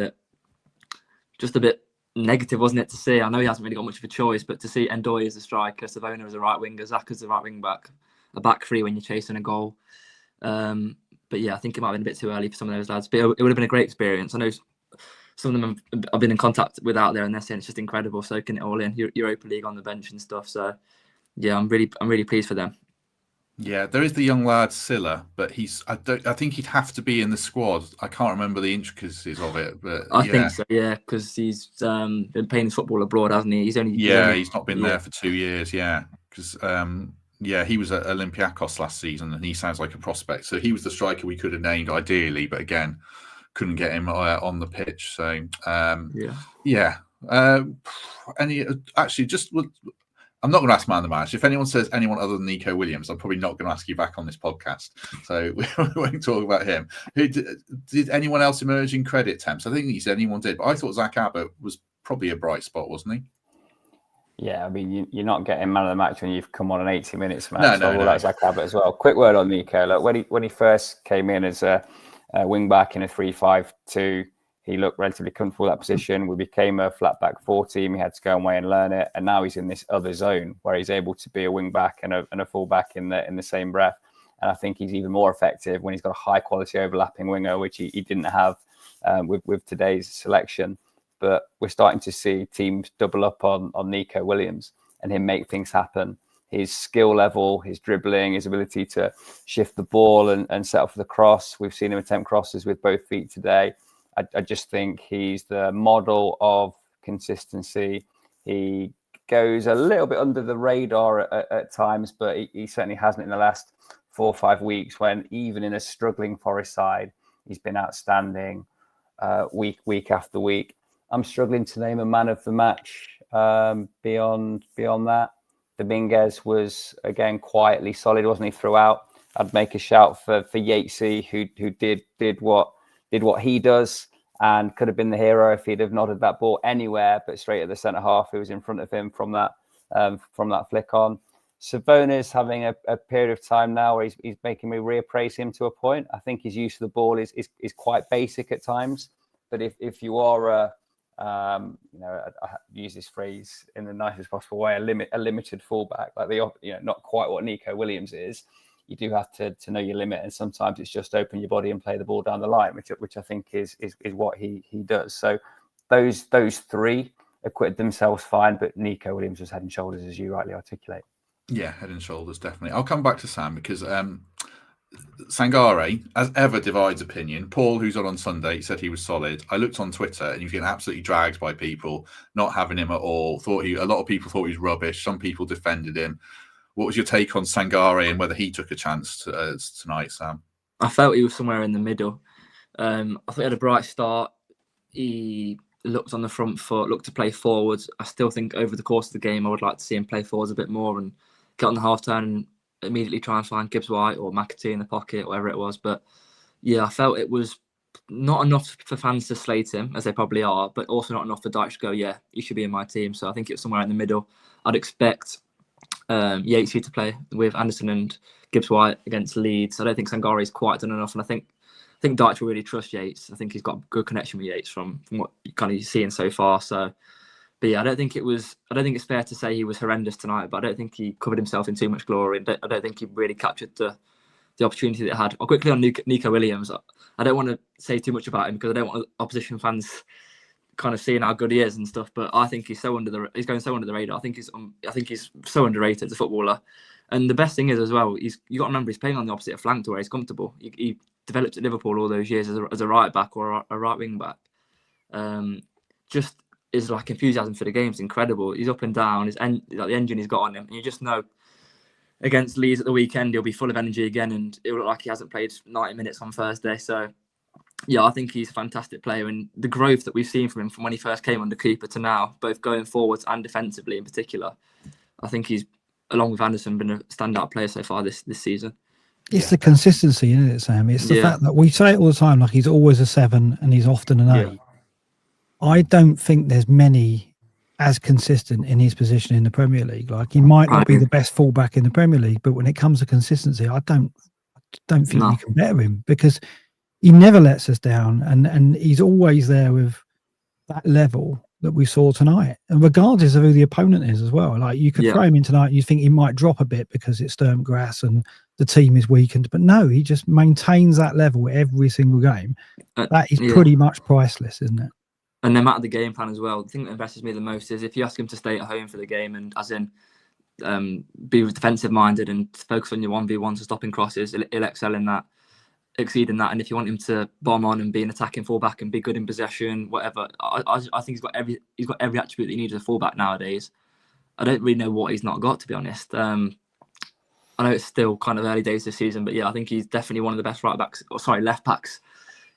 just a bit negative, wasn't it, to see? I know he hasn't really got much of a choice, but to see Ndoye as a striker, Savona as a right winger, Zach as the right wing back, a back three when you're chasing a goal. But yeah, I think it might have been a bit too early for some of those lads. But it would have been a great experience. I know some of them I've been in contact with out there, and they're saying it's just incredible soaking it all in. Europa League on the bench and stuff. So yeah, I'm really pleased for them. Yeah, there is the young lad Silla, but I think he'd have to be in the squad. I can't remember the intricacies of it, but I think so. Yeah, because he's been playing his football abroad, hasn't he? He's not been there for 2 years. Yeah, because he was at Olympiacos last season, and he sounds like a prospect. So he was the striker we could have named ideally, but again, couldn't get him on the pitch. So I'm not going to ask man of the match. If anyone says anyone other than Nico Williams, I'm probably not going to ask you back on this podcast. So we won't talk about him. Did anyone else emerge in credit, Temps? I think he said anyone did, but I thought Zach Abbott was probably a bright spot, wasn't he? Yeah, I mean, you're not getting man of the match when you've come on an 80 minutes match. No. So that's Zach Abbott as well. Quick word on Nico. Look, when he first came in as a wing back in a 3-5-2, he looked relatively comfortable in that position. We became a flat back 4 team. He had to go away and learn it, and now he's in this other zone where he's able to be a wing back and a full back in the same breath. And I think he's even more effective when he's got a high quality overlapping winger, which he didn't have with today's selection. But we're starting to see teams double up on Nico Williams and him make things happen. His skill level, his dribbling, his ability to shift the ball and set up for the cross. We've seen him attempt crosses with both feet today. I just think he's the model of consistency. He goes a little bit under the radar at times, but he certainly hasn't in the last 4 or 5 weeks, when even in a struggling Forest side, he's been outstanding week after week. I'm struggling to name a man of the match beyond that. Dominguez was, again, quietly solid, wasn't he, throughout? I'd make a shout for Yatesy, who did what he does and could have been the hero if he'd have nodded that ball anywhere, but straight at the centre half who was in front of him from that flick on. Savona's having a period of time now where he's making me reappraise him to a point. I think his use of the ball is quite basic at times, but if you are I use this phrase in the nicest possible way, a limited fullback, like not quite what Nico Williams is. You do have to know your limit, and sometimes it's just open your body and play the ball down the line, which I think is what he does. So those 3 acquitted themselves fine, but Nico Williams was head and shoulders, as you rightly articulate. Yeah, head and shoulders, definitely. I'll come back to Sam because Sangare, as ever, divides opinion. Paul, who's on Sunday, said he was solid. I looked on Twitter and he was getting absolutely dragged by people not having him at all. A lot of people thought he was rubbish. Some people defended him. What was your take on Sangare and whether he took a chance tonight, Sam? I felt he was somewhere in the middle. I thought he had a bright start. He looked on the front foot, looked to play forwards. I still think over the course of the game, I would like to see him play forwards a bit more and get on the half turn and immediately try and find Gibbs-White or McAtee in the pocket, whatever it was. But yeah, I felt it was not enough for fans to slate him, as they probably are, but also not enough for Dyche to go, yeah, he should be in my team. So I think it's somewhere in the middle. I'd expect Yatesy to play with Anderson and Gibbs-White against Leeds. I don't think Sangare's quite done enough, and I think Dyche will really trust Yates. I think he's got a good connection with Yates from what you kind of seeing so far. So, but yeah, I don't think it's fair to say he was horrendous tonight, but I don't think he covered himself in too much glory. I don't think he really captured the opportunity that he had. Quickly on Nico Williams, I don't want to say too much about him because I don't want opposition fans kind of seeing how good he is and stuff. But I think he's going so under the radar. I think he's so underrated as a footballer. And the best thing is as well, you got to remember he's playing on the opposite flank to where he's comfortable. He developed at Liverpool all those years as a right back or a right wing back. Just his enthusiasm for the game is incredible. He's up and down. The engine he's got on him, and you just know against Leeds at the weekend he'll be full of energy again, and it'll look like he hasn't played 90 minutes on Thursday. So yeah, I think he's a fantastic player, and the growth that we've seen from him from when he first came under Cooper to now, both going forwards and defensively in particular, I think he's along with Anderson, been a standout player so far this season. It's the consistency, isn't it, Sam? It's the Yeah. fact that we say it all the time, like he's always a 7 and he's often an 8. Yeah. I don't think there's many as consistent in his position in the Premier League. Like he might not be the best fullback in the Premier League, but when it comes to consistency, I don't think you can better him, because he never lets us down, and he's always there with that level that we saw tonight, and regardless of who the opponent is as well. Like you could throw him in tonight, you think he might drop a bit because it's Sturm Graz and the team is weakened, but no, he just maintains that level every single game. That is pretty much priceless, isn't it? And no matter the game plan as well, the thing that impresses me the most is if you ask him to stay at home for the game and as in be defensive minded and focus on your 1v1s and stopping crosses, he'll excel in that, exceeding that. And if you want him to bomb on and be an attacking fullback and be good in possession, whatever, I think he's got every attribute that you need as a fullback nowadays. I don't really know what he's not got, to be honest. I know it's still kind of early days this season, but yeah, I think he's definitely one of the best left backs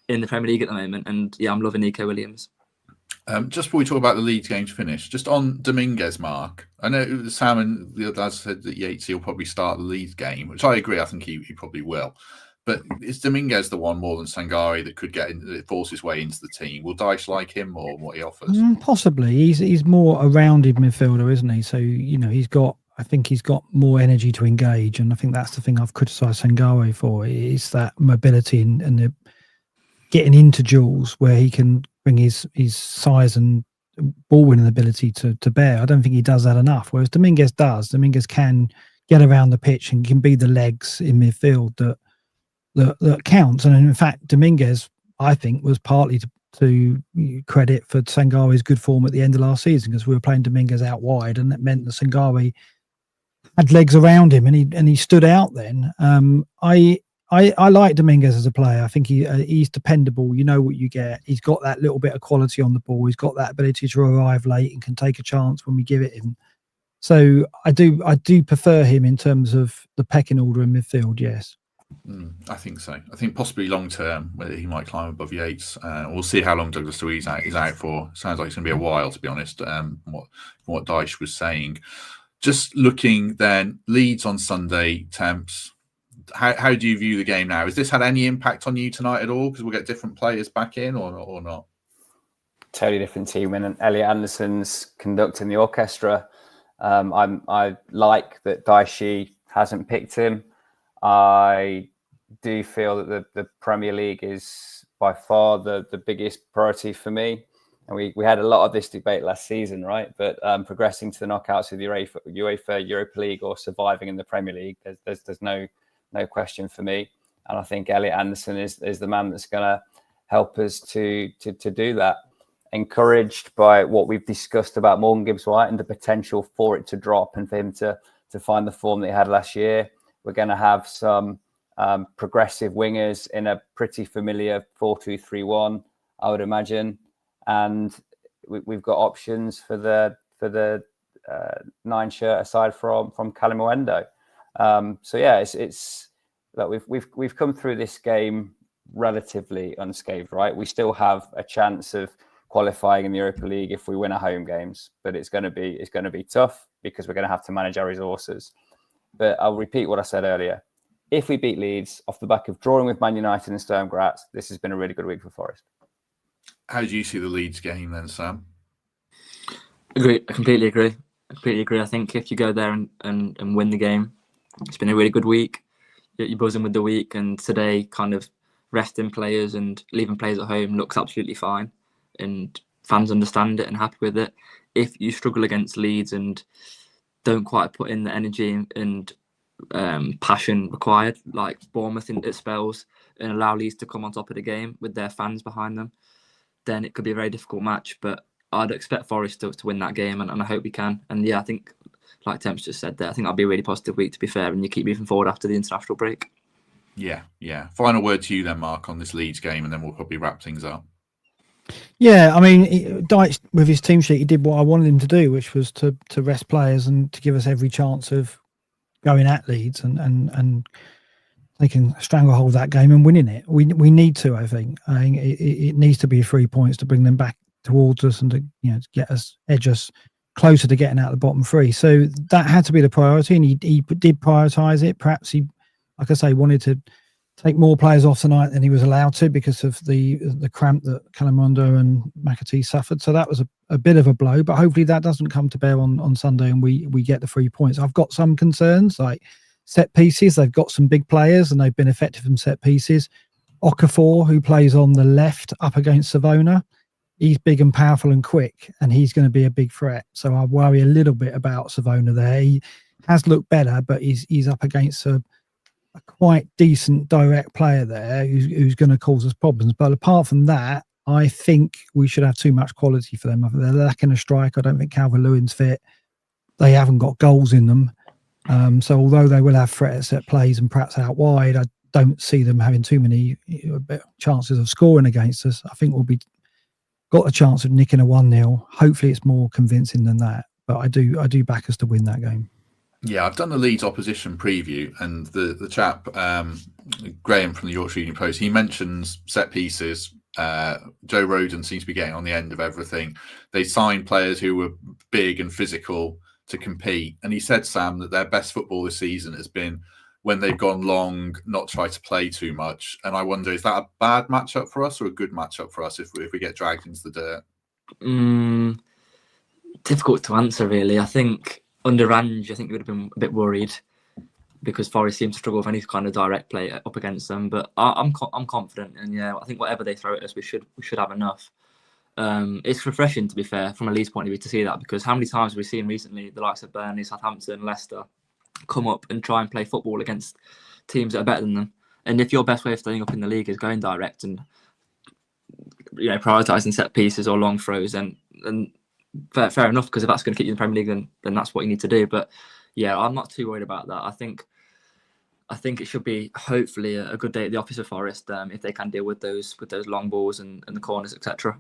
in the Premier League at the moment. And yeah, I'm loving Nico Williams. Just before we talk about the Leeds game to finish, just on Dominguez, Mark. I know Sam and the other lads said that Yates will probably start the Leeds game, which I agree. I think he probably will. But is Dominguez the one more than Sangare that could force his way into the team? Will Dyche like him or what he offers? Possibly. He's more a rounded midfielder, isn't he? So I think he's got more energy to engage, and I think that's the thing I've criticised Sangare for, is that mobility and the getting into duels where he can bring his size and ball winning ability to bear. I don't think he does that enough, whereas Dominguez does. Dominguez can get around the pitch and can be the legs in midfield that counts. And in fact, Dominguez, I think, was partly to credit for Sangare's good form at the end of last season, because we were playing Dominguez out wide, and that meant that Sangare had legs around him, and he stood out then. I like Dominguez as a player. I think he's dependable. You know what you get. He's got that little bit of quality on the ball. He's got that ability to arrive late and can take a chance when we give it him. So I do prefer him in terms of the pecking order in midfield, yes. I think so. I think possibly long term, whether he might climb above Yates. We'll see how long Douglas Luiz is out for. Sounds like it's going to be a while, to be honest, what Dyche was saying. Just looking then, Leeds on Sunday, Temps. How do you view the game now? Has this had any impact on you tonight at all? Because we'll get different players back in or not? Totally different team. And Elliot Anderson's conducting the orchestra. I like that Dyche hasn't picked him. I do feel that the Premier League is by far the biggest priority for me. And we had a lot of this debate last season, right? But progressing to the knockouts of the UEFA Europa League or surviving in the Premier League, there's no question for me. And I think Elliot Anderson is the man that's going to help us to do that. Encouraged by what we've discussed about Morgan Gibbs-White and the potential for it to drop and for him to find the form that he had last year. We're going to have some progressive wingers in a pretty familiar 4-2-3-1, I would imagine. And we've got options for the 9 shirt aside from Kalimuendo. So yeah, it's like we've come through this game relatively unscathed, right? We still have a chance of qualifying in the Europa League if we win our home games, but it's going to be tough because we're going to have to manage our resources. But I'll repeat what I said earlier. If we beat Leeds off the back of drawing with Man United and Sturm Graz, this has been a really good week for Forest. How do you see the Leeds game then, Sam? I completely agree. I think if you go there and win the game, it's been a really good week. You're buzzing with the week, and today kind of resting players and leaving players at home looks absolutely fine, and fans understand it and happy with it. If you struggle against Leeds and don't quite put in the energy and passion required, like Bournemouth at spells, and allow Leeds to come on top of the game with their fans behind them, then it could be a very difficult match. But I'd expect Forest to win that game, and I hope we can. And yeah, I think, like Temps just said there, I think that'll be a really positive week, to be fair, and you keep moving forward after the international break. Yeah. Final word to you then, Mark, on this Leeds game, and then we'll probably wrap things up. Yeah, I mean, Dyche, with his team sheet, he did what I wanted him to do, which was to rest players and to give us every chance of going at Leeds and taking a stranglehold of that game and winning it. We need to, I think. It needs to be 3 points to bring them back towards us and to, to edge us closer to getting out of the bottom three. So that had to be the priority, and he did prioritise it. Perhaps he, like I say, wanted to take more players off tonight than he was allowed to because of the cramp that Kalimuendo and McAtee suffered. So that was a bit of a blow, but hopefully that doesn't come to bear on Sunday and we get the 3 points. I've got some concerns, like set pieces. They've got some big players and they've been effective from set pieces. Okafor, who plays on the left up against Savona, he's big and powerful and quick, and he's going to be a big threat. So I worry a little bit about Savona there. He has looked better, but he's up against a quite decent direct player there who's going to cause us problems. But apart from that, I think we should have too much quality for them. They're lacking a strike. I don't think Calvert-Lewin's fit. They haven't got goals in them. So although they will have threat at set plays and perhaps out wide, I don't see them having too many chances of scoring against us. I think we'll be got a chance of nicking a 1-0. Hopefully it's more convincing than that. But I do back us to win that game. Yeah, I've done the Leeds opposition preview, and the chap, Graham from the Yorkshire Evening Post, he mentions set pieces. Joe Rodon seems to be getting on the end of everything. They signed players who were big and physical to compete. And he said, Sam, that their best football this season has been when they've gone long, not try to play too much. And I wonder, is that a bad matchup for us or a good matchup for us if we get dragged into the dirt? Difficult to answer, really. I think under Ange, I think we would have been a bit worried because Forest seems to struggle with any kind of direct play up against them. But I'm confident, and I think whatever they throw at us, we should have enough. It's refreshing, to be fair, from a Leeds point of view, to see that, because how many times have we seen recently the likes of Burnley, Southampton, Leicester come up and try and play football against teams that are better than them? And if your best way of staying up in the league is going direct and prioritising set pieces or long throws, then fair enough, because if that's going to keep you in the Premier League, then that's what you need to do. But I'm not too worried about that. I think it should be hopefully a good day at the office of Forest if they can deal with those long balls and the corners, etc.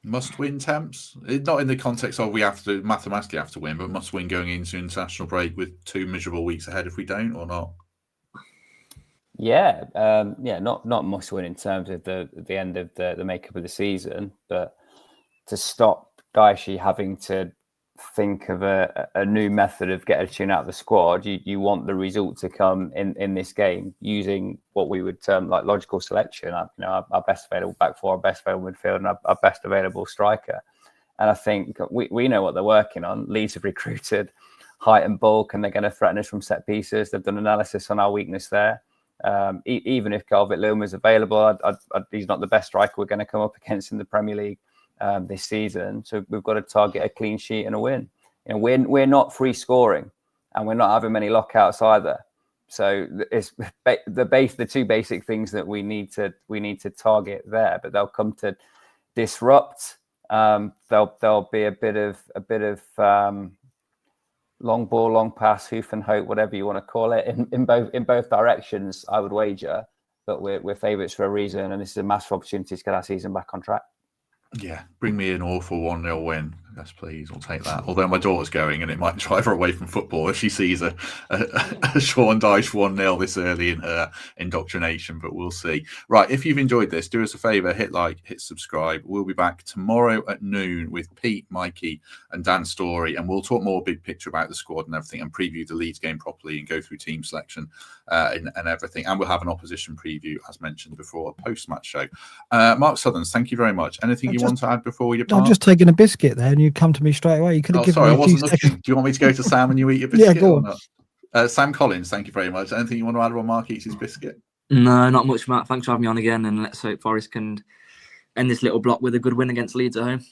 Must win temps, not in the context of we have to mathematically have to win, but must win going into international break with 2 miserable weeks ahead if we don't, or not. Not must win in terms of the end of the makeup of the season, but to stop Dyche having to think of a new method of getting a tune out of the squad, you want the result to come in this game using what we would term like logical selection. Our best available back four, our best available midfield, and our best available striker. And I think we know what they're working on. Leeds have recruited height and bulk, and they're going to threaten us from set pieces. They've done analysis on our weakness there. Even if Calvert-Lewin was available, he's not the best striker we're going to come up against in the Premier League this season. So we've got to target a clean sheet and a win. We're not free scoring, and we're not having many lockouts either. So it's the 2 basic things that we need to target there. But they'll come to disrupt. There'll be a bit of long ball, long pass, hoof and hope, whatever you want to call it, in both directions, I would wager. But we're favourites for a reason, and this is a massive opportunity to get our season back on track. Yeah, bring me an awful 1-0 win. Yes, please. I'll take that. Although my daughter's going and it might drive her away from football if she sees a Sean Dyche 1-0 this early in her indoctrination, but we'll see. Right, if you've enjoyed this, do us a favour, hit like, hit subscribe. We'll be back tomorrow at noon with Pete, Mikey and Dan Story, and we'll talk more big picture about the squad and everything and preview the Leeds game properly and go through team selection and everything. And we'll have an opposition preview, as mentioned before, a post-match show. Mark Sutherns, thank you very much. Anything you want to add before we depart? I'm just taking a biscuit there and you come to me straight away. You could have given me I a wasn't few looking. seconds. Do you want me to go to Sam and you eat your biscuit? Yeah, go on. Or not? Sam Collins, thank you very much. Anything you want to add while Mark eats his biscuit? No, not much, Matt. Thanks for having me on again, and let's hope Forest can end this little block with a good win against Leeds at home.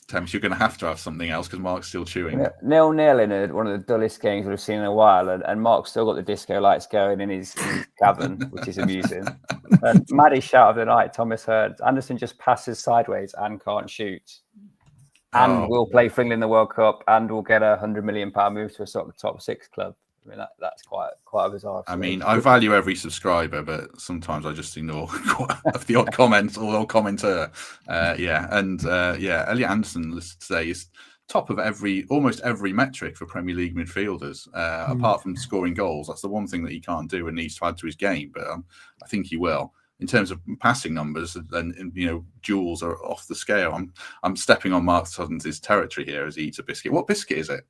Thames, you're going to have something else because Mark's still chewing. 0-0 in one of the dullest games we've seen in a while, and Mark's still got the disco lights going in his cabin, which is amusing. Maddie's shout of the night, Thomas Hurd. Anderson just passes sideways and can't shoot. And we'll play for England in the World Cup, and we'll get a £100 million move to a sort of top 6 club. I mean, that's quite a bizarre. I mean, I value every subscriber, but sometimes I just ignore the odd comment or odd commenter. Elliot Anderson, let's say, is top of almost every metric for Premier League midfielders, apart from scoring goals. That's the one thing that he can't do and needs to add to his game, but I think he will. in terms of passing numbers, then duels are off the scale. I'm stepping on Mark Sutherns' territory here as he eats a biscuit. What biscuit is it?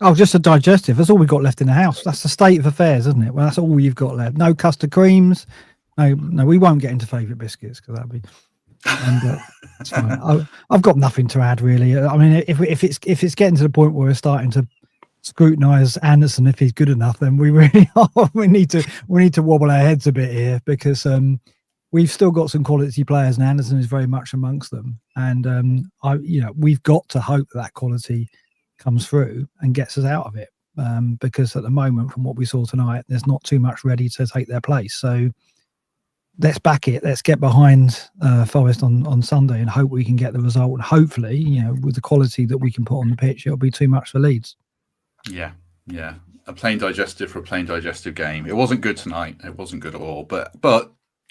Oh, just a digestive. That's all we've got left in the house. That's the state of affairs, isn't it? Well, that's all you've got left. No custard creams. No, we won't get into favourite biscuits because that'd be. And it's fine. I've got nothing to add really. I mean, if it's getting to the point where we're starting to scrutinise Anderson if he's good enough, then we really are. We need to wobble our heads a bit here because we've still got some quality players, and Anderson is very much amongst them. And we've got to hope that quality comes through and gets us out of it. Because at the moment, from what we saw tonight, there's not too much ready to take their place. So let's back it. Let's get behind Forest on Sunday and hope we can get the result. And hopefully, with the quality that we can put on the pitch, it'll be too much for Leeds. Yeah. A plain digestive for a plain digestive game. It wasn't good tonight. It wasn't good at all. But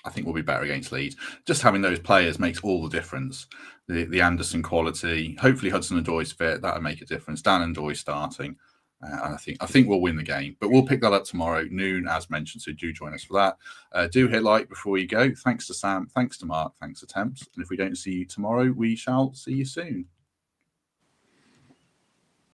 I think we'll be better against Leeds. Just having those players makes all the difference. The Anderson quality. Hopefully Hudson Odoi's fit. That'll make a difference. Dan and Doy starting. And I think we'll win the game. But we'll pick that up tomorrow, noon, as mentioned. So do join us for that. Do hit like before you go. Thanks to Sam. Thanks to Mark. Thanks to Temps. And if we don't see you tomorrow, we shall see you soon.